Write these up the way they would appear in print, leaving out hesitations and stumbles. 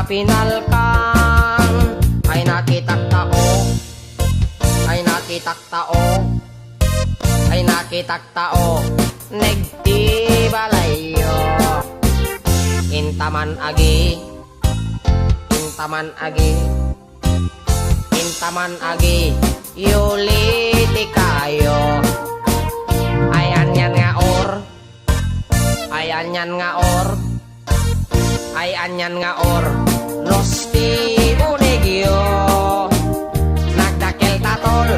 apinalkan. Ay nakitaktao, ay nakitaktao, ay nakitaktao, negti balayo. Intaman agi, intaman agi, intaman agi, yuliti kayo. Ayan yan nga or, ayan yan nga or, ayan yan nga or, nosti bunigyo. Nagdakel tatol,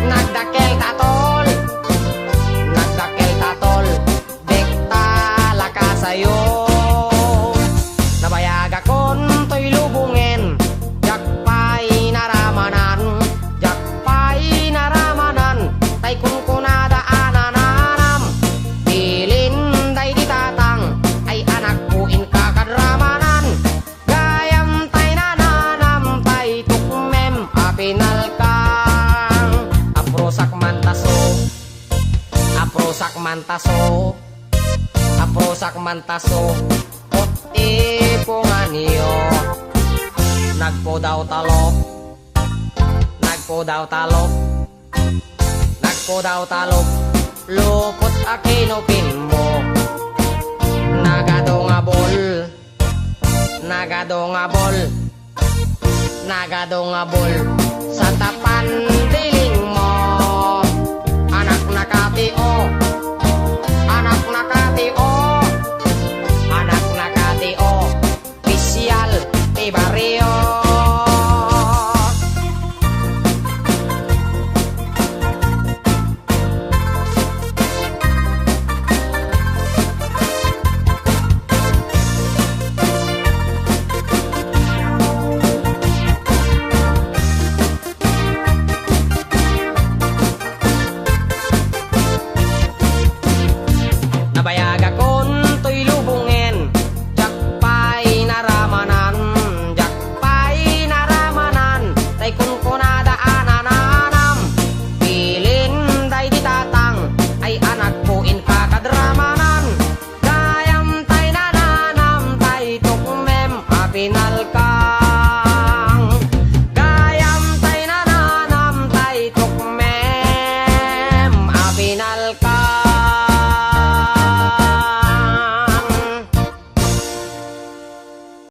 nagdakel tatol, nagdakel tatol, dekta lakasayo. Nabayag akon to'y lubungen, jakpay naramanan, jakpay naramanan, tay kung kunadaanan anam, pilin day di tatang, ay anak ko in kakadramanan, gayam tay nananam, tay tukmem apinalkang, aprosak mantaso, aprosak mantaso, aprosak mantaso, ipungan niyo. Nagpo daw talop, nagpo daw talop, nagpo daw talop, lupot akinupin mo. Nagadongabol, nagadongabol, nagadongabol, sa tapan diling mo. Anak nakatio, anak nakatio,